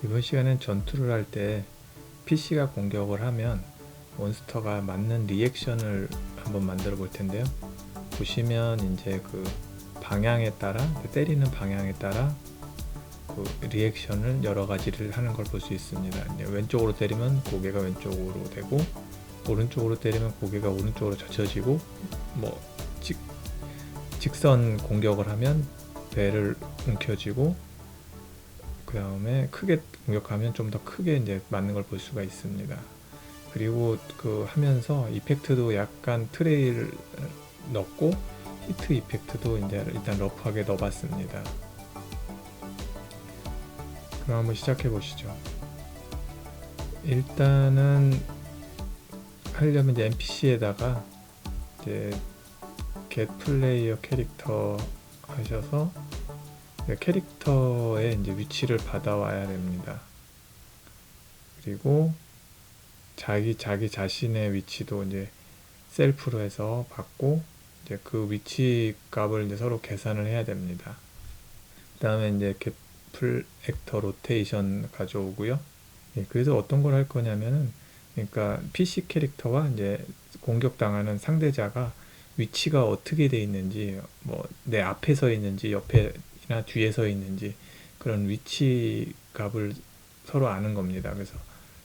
이번 시간엔 전투를 할 때 PC가 공격을 하면 몬스터가 맞는 리액션을 한번 만들어 볼 텐데요. 보시면 이제 그 방향에 따라, 때리는 방향에 따라 그 리액션을 여러 가지를 하는 걸 볼 수 있습니다. 이제 왼쪽으로 때리면 고개가 왼쪽으로 되고, 오른쪽으로 때리면 고개가 오른쪽으로 젖혀지고, 뭐 직선 공격을 하면 배를 움켜쥐고, 그 다음에 크게 공격하면 좀 더 크게 이제 맞는 걸 볼 수가 있습니다. 그리고 그 하면서 이펙트도 약간 트레일 넣고, 히트 이펙트도 이제 일단 러프하게 넣어봤습니다. 그럼 한번 시작해 보시죠. 일단은 하려면 이제 NPC에다가 이제 get player 캐릭터 하셔서 캐릭터의 이제 위치를 받아와야 됩니다. 그리고 자기 자신의 위치도 이제 셀프로 해서 받고, 이제 그 위치 값을 이제 서로 계산을 해야 됩니다. 그 다음에 이제 get actor rotation 가져오고요. 그래서 어떤 걸 할 거냐면은, 그러니까 PC 캐릭터와 이제 공격당하는 상대자가 위치가 어떻게 돼 있는지, 뭐 내 앞에 서 있는지 옆에나 뒤에 서 있는지 그런 위치 값을 서로 아는 겁니다. 그래서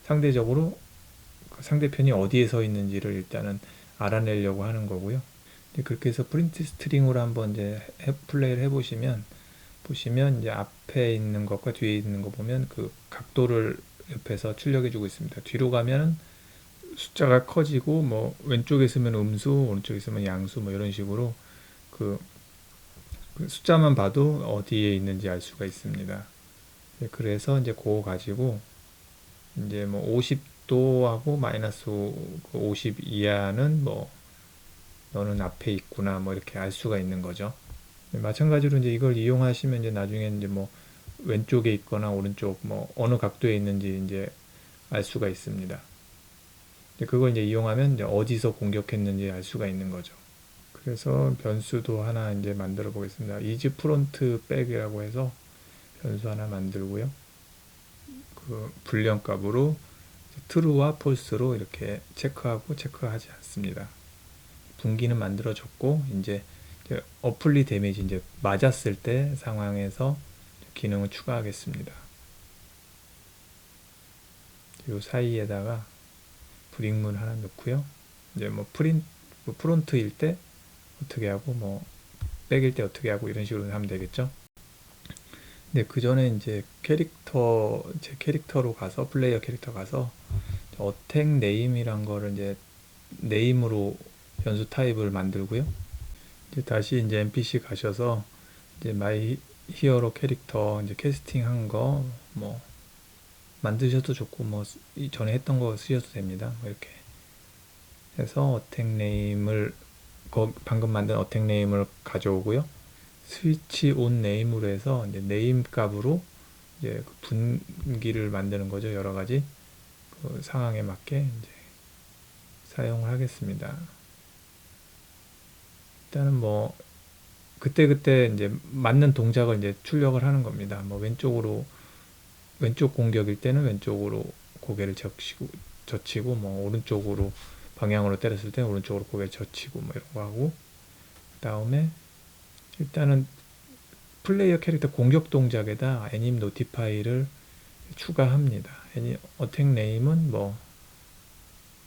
상대적으로 상대편이 어디에 서 있는지를 일단은 알아내려고 하는 거고요. 그렇게 해서 프린트 스트링으로 한번 이제 플레이를 해보시면 이제 앞에 있는 것과 뒤에 있는 거 보면 그 각도를 옆에서 출력해주고 있습니다. 뒤로 가면 숫자가 커지고, 뭐 왼쪽에 있으면 음수, 오른쪽에 있으면 양수, 뭐 이런 식으로 그 숫자만 봐도 어디에 있는지 알 수가 있습니다. 그래서 이제 그거 가지고 이제 뭐 50도하고 마이너스 50 이하는 뭐 너는 앞에 있구나, 뭐 이렇게 알 수가 있는 거죠. 마찬가지로 이제 이걸 이용하시면 이제 나중에 이제 뭐 왼쪽에 있거나 오른쪽 뭐 어느 각도에 있는지 이제 알 수가 있습니다. 그걸 이제 이용하면 이제 어디서 공격했는지 알 수가 있는 거죠. 그래서 변수도 하나 이제 만들어 보겠습니다. is front back이라고 해서 변수 하나 만들고요. 그 불량값으로 true와 false로 이렇게 체크하고 체크하지 않습니다. 분기는 만들어졌고, 이제 어플리 데미지, 이제 맞았을 때 상황에서 기능을 추가하겠습니다. 이 사이에다가 브릭문 하나 넣고요. 이제 뭐 프론트일 때 어떻게 하고, 뭐 백일 때 어떻게 하고, 이런 식으로 하면 되겠죠. 근데 그 전에 이제 제 캐릭터로 가서, 플레이어 캐릭터 가서 어택 네임이란 거를 이제 네임으로 변수 타입을 만들고요. 이제 다시 이제 NPC 가셔서 이제 마이 히어로 캐릭터 이제 캐스팅한 거 뭐 만드셔도 좋고, 뭐 전에 했던 거 쓰셔도 됩니다. 뭐 이렇게 해서 어택 네임을 방금 만든 어택 네임을 가져오고요. 스위치 온 네임으로 해서 이제 네임 값으로 이제 분기를 만드는 거죠. 여러 가지 그 상황에 맞게 이제 사용을 하겠습니다. 일단은 뭐 그때그때 이제 맞는 동작을 이제 출력을 하는 겁니다. 뭐 왼쪽 공격일 때는 왼쪽으로 고개를 젖히고, 뭐 오른쪽으로 방향으로 때렸을 때는 오른쪽으로 고개를 젖히고, 뭐 이런 거 하고, 그 다음에 일단은 플레이어 캐릭터 공격 동작에다 애님 노티파이를 추가합니다. 어택 네임은 뭐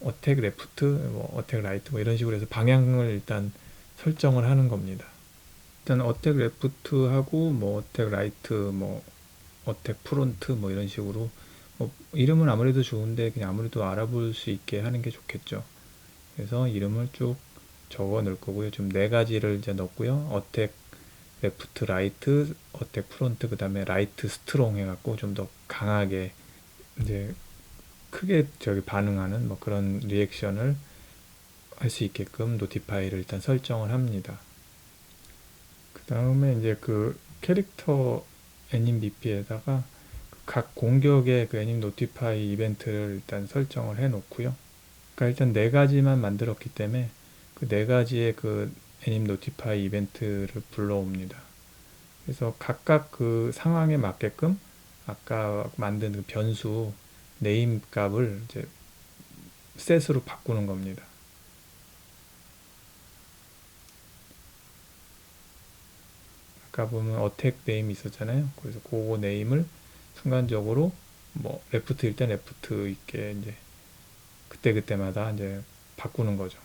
어택 레프트, 뭐 어택 라이트, 뭐 이런 식으로 해서 방향을 일단 설정을 하는 겁니다. 일단 어택 레프트하고 뭐 어택 라이트, 뭐 어택 프론트, 뭐 이런 식으로 뭐 이름은 아무래도 좋은데 그냥 아무래도 알아볼 수 있게 하는 게 좋겠죠. 그래서 이름을 쭉 적어 넣을 거고요. 좀 네 가지를 이제 넣고요. 어택 레프트 라이트, 어택 프론트, 그 다음에 라이트 스트롱 해갖고 좀 더 강하게 이제 크게 반응하는 뭐 그런 리액션을 할 수 있게끔 노티파이를 일단 설정을 합니다. 그 다음에 이제 그 캐릭터 애님 BP에다가 각 공격의 그 애님 노티파이 이벤트를 일단 설정을 해 놓고요. 그러니까 일단 네 가지만 만들었기 때문에 그 네 가지의 그 애님 노티파이 이벤트를 불러옵니다. 그래서 각각 그 상황에 맞게끔 아까 만든 그 변수 네임 값을 이제 셋으로 바꾸는 겁니다. 아까 보면 어택 네임이 있었잖아요. 그래서 그거 네임을 순간적으로 뭐 레프트일 땐 레프트 있게 이제 그때그때마다 이제 바꾸는 거죠.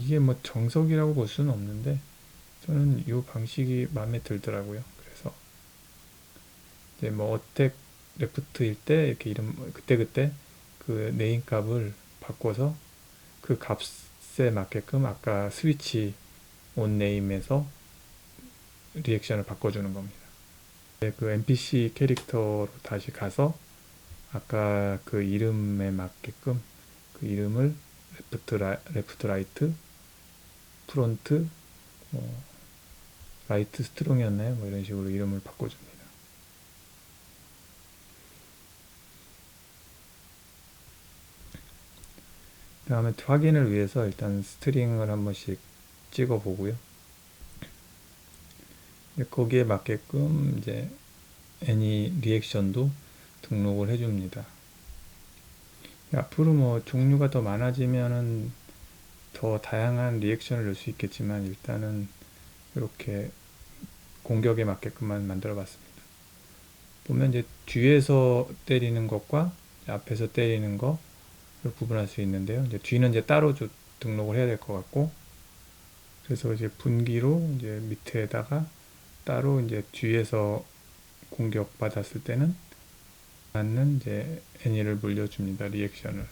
이게 뭐 정석이라고 볼 수는 없는데 저는 이 방식이 마음에 들더라고요. 그래서 이제 뭐 어택 레프트일 때 이렇게 이름 그때그때 그 네임 값을 바꿔서 그 값에 맞게끔 아까 스위치 온 네임에서 리액션을 바꿔주는 겁니다. 그 NPC 캐릭터로 다시 가서 아까 그 이름에 맞게끔 그 이름을 레프트 라이트 프론트 뭐 라이트 스트롱이었나요? 뭐 이런 식으로 이름을 바꿔줍니다. 그 다음에 확인을 위해서 일단 스트링을 한 번씩 찍어 보고요. 거기에 맞게끔 이제 애니 리액션도 등록을 해줍니다. 앞으로 뭐 종류가 더 많아지면은 더 다양한 리액션을 넣을 수 있겠지만 일단은 이렇게 공격에 맞게끔만 만들어 봤습니다. 보면 이제 뒤에서 때리는 것과 앞에서 때리는 거를 구분할 수 있는데요. 이제 뒤는 이제 따로 등록을 해야 될 것 같고, 그래서 이제 분기로 이제 밑에다가 따로 이제 뒤에서 공격 받았을 때는 맞는 이제 애니를 물려줍니다. 리액션을.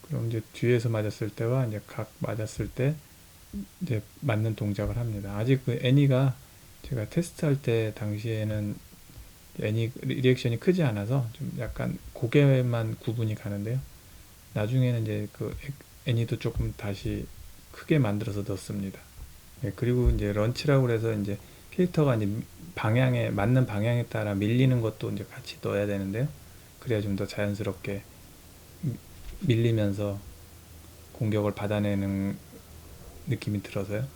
그럼 이제 뒤에서 맞았을 때와 이제 각 맞았을 때 이제 맞는 동작을 합니다. 아직 그 애니가 제가 테스트할 때 당시에는 애니 리액션이 크지 않아서 좀 약간 고개만 구분이 가는데요. 나중에는 이제 그 애니도 조금 다시 크게 만들어서 넣습니다. 네, 그리고 이제 런치라고 해서 이제 캐릭터가 이제 방향에 맞는 방향에 따라 밀리는 것도 이제 같이 넣어야 되는데요. 그래야 좀 더 자연스럽게 밀리면서 공격을 받아내는 느낌이 들어서요.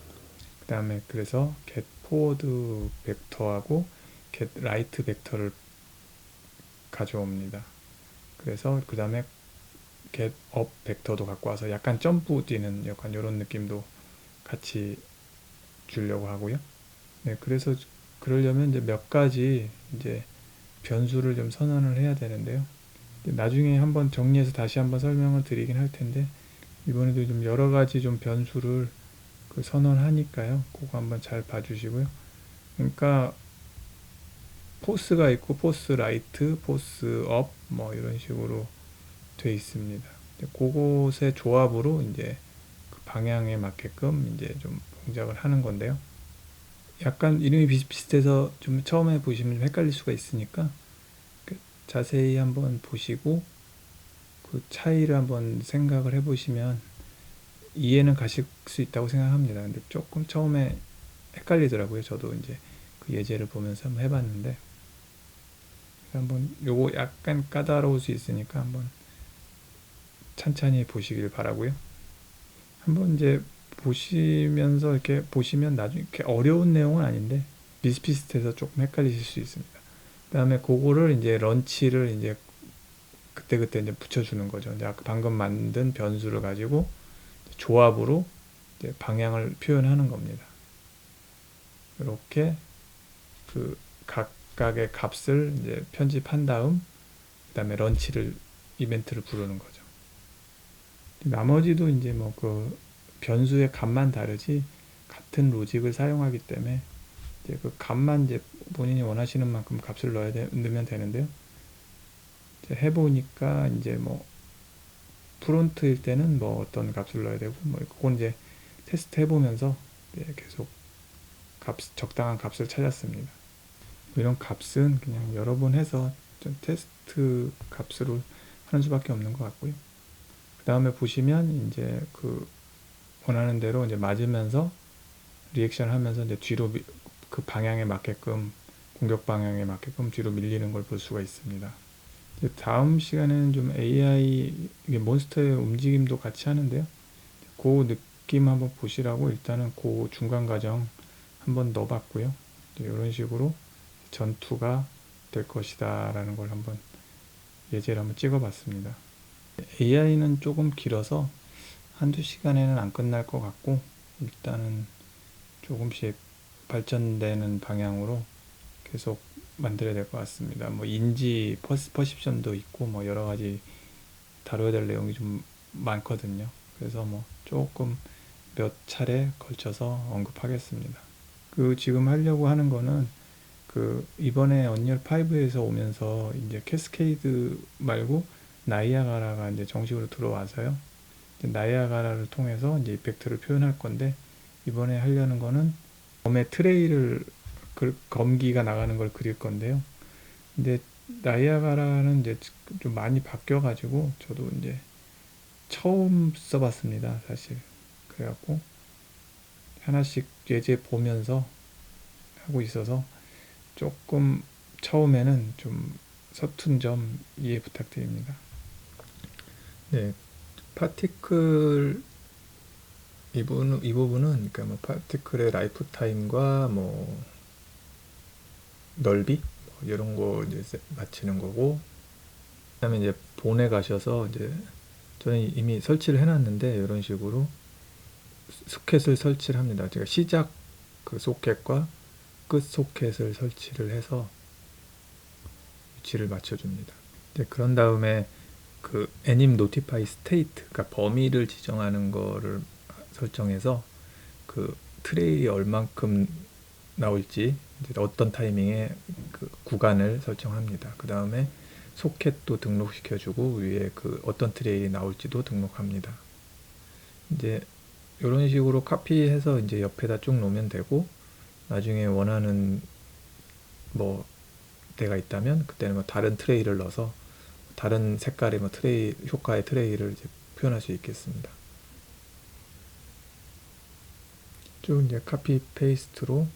그 다음에 그래서 get forward 벡터하고 get right 벡터를 가져옵니다. 그래서 그 다음에 get up 벡터도 갖고 와서 약간 점프 뛰는 약간 이런 느낌도 같이 주려고 하고요. 네, 그래서 그러려면 이제 몇 가지 이제 변수를 좀 선언을 해야 되는데요. 나중에 한번 정리해서 다시 한번 설명을 드리긴 할 텐데 이번에도 좀 여러 가지 좀 변수를 그 선언하니까요. 그거 한번 잘 봐주시고요. 그러니까 포스가 있고 포스 라이트, 포스 업 뭐 이런 식으로 돼 있습니다. 그것의 조합으로 이제 그 방향에 맞게끔 이제 좀 동작을 하는 건데요. 약간 이름이 비슷비슷해서 좀 처음에 보시면 좀 헷갈릴 수가 있으니까 자세히 한번 보시고 그 차이를 한번 생각을 해보시면 이해는 가실 수 있다고 생각합니다. 근데 조금 처음에 헷갈리더라고요. 저도 이제 그 예제를 보면서 한번 해봤는데 한번 요거 약간 까다로울 수 있으니까 한번 찬찬히 보시길 바라고요. 한번 이제 보시면서 이렇게 보시면 나중에 이렇게 어려운 내용은 아닌데 비슷비슷해서 조금 헷갈리실 수 있습니다. 그 다음에 그거를 이제 런치를 이제 그때그때 이제 붙여주는 거죠. 이제 아까 방금 만든 변수를 가지고 조합으로 이제 방향을 표현하는 겁니다. 이렇게 그 각각의 값을 이제 편집한 다음 그 다음에 런치를 이벤트를 부르는 거죠. 나머지도 이제 뭐 그 변수의 값만 다르지 같은 로직을 사용하기 때문에 이제 그 값만 이제 본인이 원하시는 만큼 값을 넣으면 되는데요. 이제 해보니까 이제 뭐 프론트일 때는 뭐 어떤 값을 넣어야 되고 뭐 그건 이제 테스트 해보면서 계속 적당한 값을 찾았습니다. 이런 값은 그냥 여러 번 해서 좀 테스트 값으로 하는 수밖에 없는 것 같고요. 그 다음에 보시면 이제 그 원하는 대로 이제 맞으면서 리액션 하면서 이제 뒤로 그 방향에 맞게끔 공격 방향에 맞게끔 뒤로 밀리는 걸 볼 수가 있습니다. 다음 시간에는 좀 AI 몬스터의 움직임도 같이 하는데요. 그 느낌 한번 보시라고 일단은 그 중간 과정 한번 넣어봤고요. 이런 식으로 전투가 될 것이다 라는 걸 한번 예제를 한번 찍어 봤습니다. AI는 조금 길어서 한두 시간에는 안 끝날 것 같고, 일단은 조금씩 발전되는 방향으로 계속 만들어야 될 것 같습니다. 뭐 인지 퍼셉션도 있고 뭐 여러 가지 다뤄야 될 내용이 좀 많거든요. 그래서 뭐 조금 몇 차례 걸쳐서 언급하겠습니다. 그 지금 하려고 하는 거는 그 이번에 언리얼 5에서 오면서 이제 캐스케이드 말고 나이아가라가 이제 정식으로 들어와서요. 이제 나이아가라를 통해서 이제 이펙트를 표현할 건데, 이번에 하려는 거는 검의 트레이를 검기가 나가는 걸 그릴 건데요. 근데 나이아가라는 이제 좀 많이 바뀌어 가지고 저도 이제 처음 써봤습니다, 사실. 그래갖고 하나씩 예제 보면서 하고 있어서 조금 처음에는 좀 서툰 점 이해 부탁드립니다. 네, 파티클 이 부분은 그러니까 뭐 파티클의 라이프 타임과 뭐 넓이 뭐 이런 거 이제 맞추는 거고, 그다음에 이제 본에 가셔서 이제 저는 이미 설치를 해놨는데 이런 식으로 소켓을 설치를 합니다. 제가 시작 그 소켓과 끝 소켓을 설치를 해서 위치를 맞춰줍니다. 이제 그런 다음에 그 anim notify state, 그러니까 범위를 지정하는 거를 설정해서 그 트레일이 얼만큼 나올지 이제 어떤 타이밍에 그 구간을 설정합니다. 그 다음에 소켓도 등록시켜주고 위에 그 어떤 트레일이 나올지도 등록합니다. 이제 이런 식으로 카피해서 이제 옆에다 쭉 놓으면 되고, 나중에 원하는 뭐 때가 있다면 그때는 뭐 다른 트레이를 넣어서 다른 색깔의 뭐 트레이 효과의 트레이를 이제 표현할 수 있겠습니다. 쭉 이제 카피 페이스트로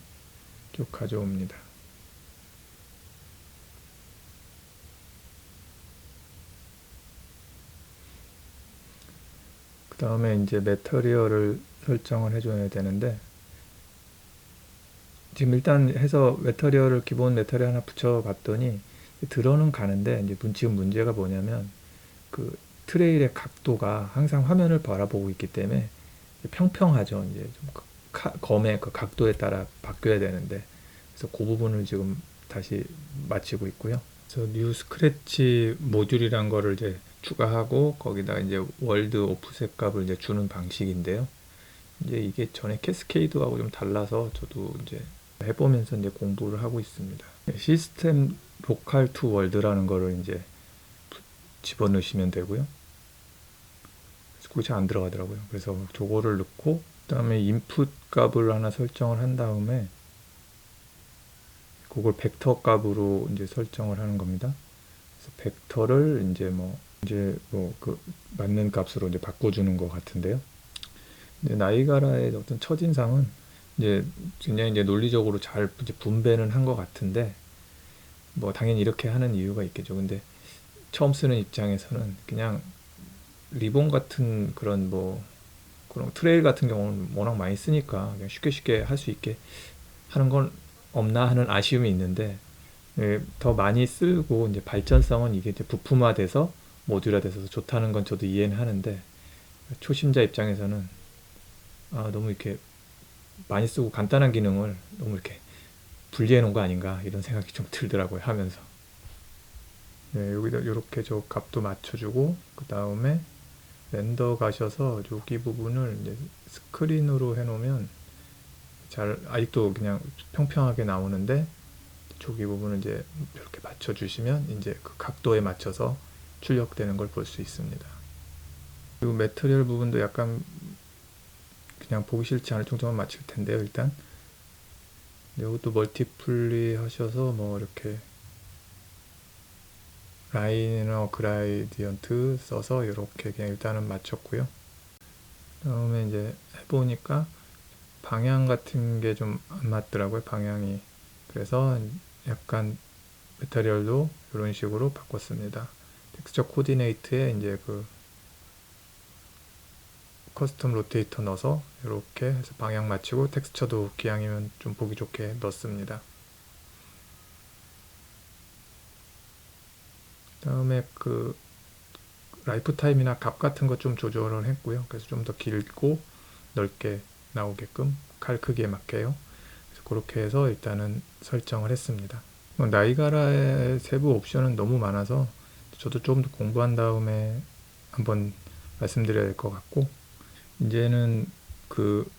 쭉 가져옵니다. 그 다음에 이제 매터리얼을 설정을 해줘야 되는데, 지금 일단 해서 매터리얼을 기본 매터리얼 하나 붙여봤더니 들어는 가는데, 이제 지금 문제가 뭐냐면 그 트레일의 각도가 항상 화면을 바라보고 있기 때문에 평평하죠. 이제 좀 검의 그 각도에 따라 바뀌어야 되는데, 그래서 그 부분을 지금 다시 마치고 있고요. 그래서 뉴 스크래치 모듈이란 거를 이제 추가하고 거기다 이제 월드 오프셋 값을 이제 주는 방식인데요. 이제 이게 전에 캐스케이드하고 좀 달라서 저도 이제 해보면서 이제 공부를 하고 있습니다. 시스템 로컬 투 월드라는 거를 이제 집어넣으시면 되고요. 그게 잘 안 들어가더라고요. 그래서 저거를 넣고, 그 다음에 인풋 값을 하나 설정을 한 다음에 그걸 벡터 값으로 이제 설정을 하는 겁니다. 그래서 벡터를 이제 뭐 그 맞는 값으로 이제 바꿔주는 것 같은데요. 이제 나이가라의 어떤 첫인상은 이제 굉장히 이제 논리적으로 잘 이제 분배는 한 것 같은데, 뭐 당연히 이렇게 하는 이유가 있겠죠. 근데 처음 쓰는 입장에서는 그냥 리본 같은 그런 뭐 그런 트레일 같은 경우는 워낙 많이 쓰니까 그냥 쉽게 할 수 있게 하는 건 없나 하는 아쉬움이 있는데, 더 많이 쓰고 이제 발전성은 이게 이제 부품화돼서 모듈화돼서 좋다는 건 저도 이해는 하는데, 초심자 입장에서는 너무 이렇게 많이 쓰고 간단한 기능을 너무 이렇게 분리해 놓은 거 아닌가 이런 생각이 좀 들더라고요, 하면서. 네, 여기다 이렇게 저 값도 맞춰주고, 그 다음에 렌더 가셔서 여기 부분을 이제 스크린으로 해놓으면 잘 아직도 그냥 평평하게 나오는데, 저기 부분을 이제 이렇게 맞춰주시면 이제 그 각도에 맞춰서 출력되는 걸 볼 수 있습니다. 그리고 매트리얼 부분도 약간 그냥 보기 싫지 않을 정도만 맞출 텐데요. 일단 이것도 멀티플리 하셔서 뭐 이렇게 라이너 그라디언트 써서 이렇게 그냥 일단은 맞췄고요. 다음에 이제 해보니까 방향 같은 게 좀 안 맞더라고요, 방향이. 그래서 약간 매터리얼도 이런 식으로 바꿨습니다. 텍스처 코디네이트에 이제 그 커스텀 로테이터 넣어서 이렇게 해서 방향 맞추고, 텍스처도 기왕이면 좀 보기 좋게 넣습니다. 다음에 그 라이프 타임이나 값 같은 거 좀 조절을 했고요. 그래서 좀 더 길고 넓게 나오게끔 칼 크기에 맞게요. 그래서 그렇게 해서 일단은 설정을 했습니다. 나이가라의 세부 옵션은 너무 많아서 저도 조금 더 공부한 다음에 한번 말씀드려야 될 것 같고, 이제는 그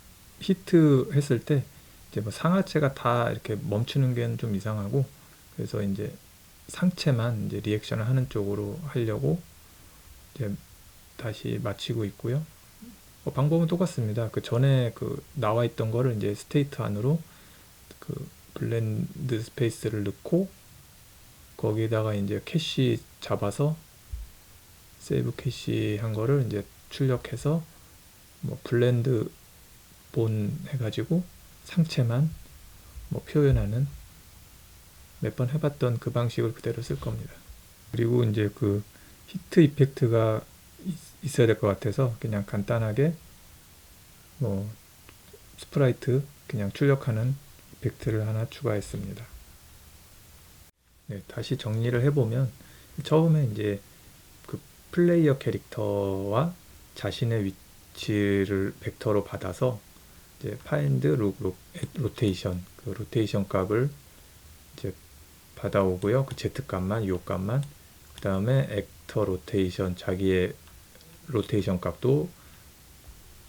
히트 했을 때 이제 뭐 상하체가 다 이렇게 멈추는 게 좀 이상하고, 그래서 이제 상체만 이제 리액션을 하는 쪽으로 하려고 이제 다시 맞추고 있고요. 방법은 똑같습니다. 그 전에 그 나와 있던 거를 이제 스테이트 안으로 그 블렌드 스페이스를 넣고 거기다가 이제 캐시 잡아서 세이브 캐시 한 거를 이제 출력해서 뭐 블렌드 본 해가지고 상체만 뭐 표현하는, 몇 번 해봤던 그 방식을 그대로 쓸 겁니다. 그리고 이제 그 히트 이펙트가 있어야 될 것 같아서 그냥 간단하게 뭐 스프라이트 그냥 출력하는 이펙트를 하나 추가했습니다. 네, 다시 정리를 해보면 처음에 이제 그 플레이어 캐릭터와 자신의 위치를 벡터로 받아서 이제 find 로테이션, 그 로테이션 값을 이제 받아오고요. 그 z 값만, 요 값만, 그 다음에 액터 로테이션, 자기의 로테이션 값도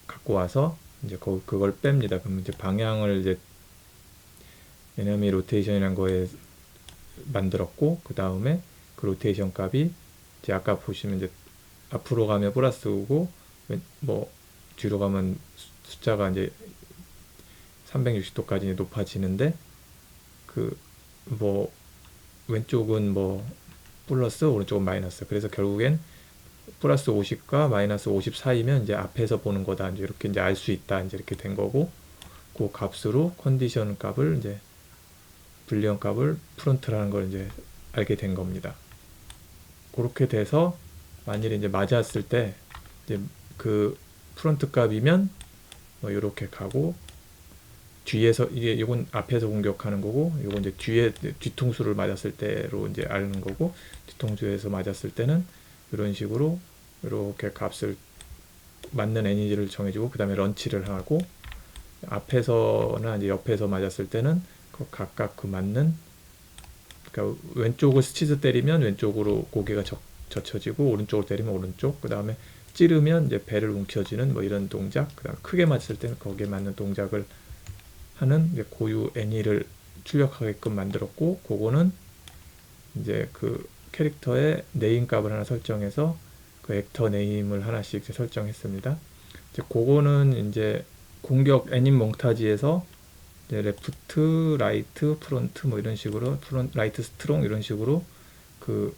갖고 와서 이제 그걸 뺍니다. 그러면 이제 방향을 이제 에너미 로테이션이라는 거에 만들었고, 그 다음에 그 로테이션 값이 이제 아까 보시면 이제 앞으로 가면 플러스 오고 뭐 뒤로 가면 숫자가 이제 360도까지 높아지는데, 그 뭐 왼쪽은 뭐 플러스, 오른쪽은 마이너스. 그래서 결국엔 플러스 50과 마이너스 50 사이면 이제 앞에서 보는 거다, 이제 이렇게 이제 알 수 있다, 이제 이렇게 된 거고, 그 값으로 컨디션 값을 이제 불리언 값을 프론트라는 걸 이제 알게 된 겁니다. 그렇게 돼서 만일에 이제 맞았을 때 이제 그 프론트 값이면 뭐 이렇게 가고, 뒤에서 이건 앞에서 공격하는 거고, 이건 이제 뒤통수를 맞았을 때로 이제 아는 거고, 뒤통수에서 맞았을 때는 이런 식으로 이렇게 값을 맞는 에너지를 정해주고, 그 다음에 런치를 하고, 앞에서나 이제 옆에서 맞았을 때는 그 각각 그 맞는, 그러니까 왼쪽을 스치즈 때리면 왼쪽으로 고개가 젖혀지고, 오른쪽을 때리면 오른쪽, 그 다음에 찌르면 이제 배를 움켜쥐는 뭐 이런 동작, 그 다음에 크게 맞을 때는 거기에 맞는 동작을 하는 이제 고유 애니를 출력하게끔 만들었고, 그거는 이제 그 캐릭터의 네임 값을 하나 설정해서 그 액터 네임을 하나씩 이제 설정했습니다. 이제 그거는 이제 공격 애님 몽타지에서 이제 레프트, 라이트, 프론트 뭐 이런 식으로, 라이트 스트롱 이런 식으로 그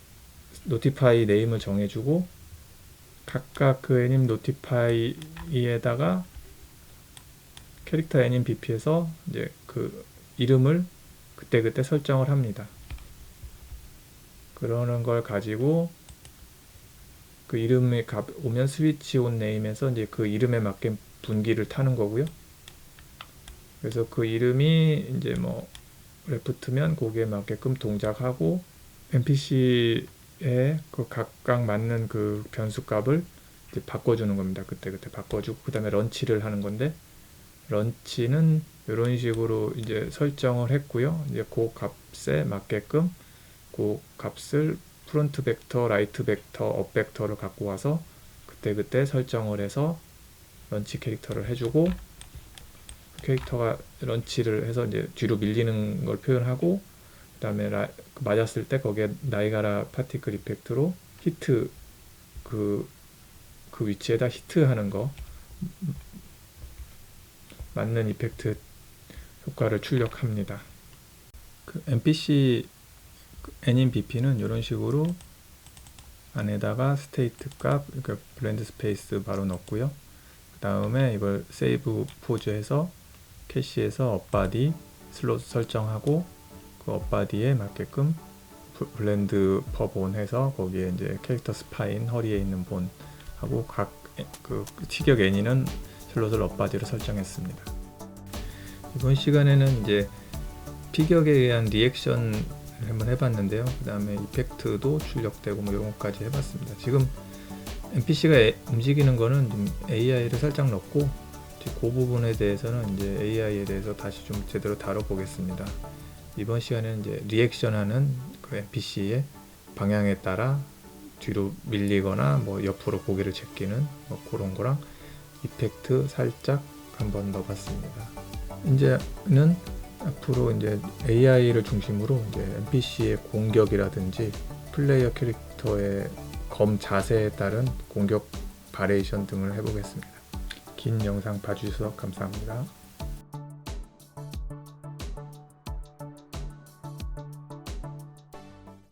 노티파이 네임을 정해주고, 각각 그 애님 노티파이에다가 캐릭터 애님 BP에서 이제 그 이름을 그때그때 설정을 합니다. 그러는 걸 가지고 그 이름이 오면 스위치 온 네임에서 이제 그 이름에 맞게 분기를 타는 거고요. 그래서 그 이름이 이제 뭐 레프트면 거기에 맞게끔 동작하고, NPC에 그 각각 맞는 그 변수 값을 이제 바꿔주는 겁니다. 그때그때 바꿔주고, 그 다음에 런치를 하는 건데, 런치는 이런 식으로 이제 설정을 했고요. 이제 그 값에 맞게끔 그 값을 프론트 벡터, 라이트 벡터, 업 벡터를 갖고 와서 그때그때 설정을 해서 런치 캐릭터를 해주고, 캐릭터가 런치를 해서 이제 뒤로 밀리는 걸 표현하고, 그 다음에 맞았을 때 거기에 나이가라 파티클 이펙트로 히트, 그 위치에다 히트하는 거 맞는 이펙트 효과를 출력합니다. 그 NPC 애님 BP는 이런 식으로 안에다가 스테이트 값, 그러니까 블렌드 스페이스 바로 넣고요. 그 다음에 이걸 세이브 포즈해서 캐시에서 업바디 슬롯 설정하고, 그 업바디에 맞게끔 블렌드 퍼 본 해서 거기에 이제 캐릭터 스파인, 허리에 있는 본 하고, 각 그 티격 애니는 슬롯을 업바디로 설정했습니다. 이번 시간에는 이제 피격에 의한 리액션 한번 해봤는데요. 그 다음에 이펙트도 출력되고 뭐 이런 것까지 해봤습니다. 지금 NPC가 움직이는 거는 좀 AI를 살짝 넣고 그 부분에 대해서는 이제 AI에 대해서 다시 좀 제대로 다뤄보겠습니다. 이번 시간에는 이제 리액션하는 그 NPC의 방향에 따라 뒤로 밀리거나 뭐 옆으로 고개를 제끼는 뭐 그런 거랑 이펙트 살짝 한번 넣어봤습니다. 이제는 앞으로 이제 AI를 중심으로 이제 NPC의 공격이라든지 플레이어 캐릭터의 검 자세에 따른 공격 바리에이션 등을 해보겠습니다. 긴 영상 봐주셔서 감사합니다.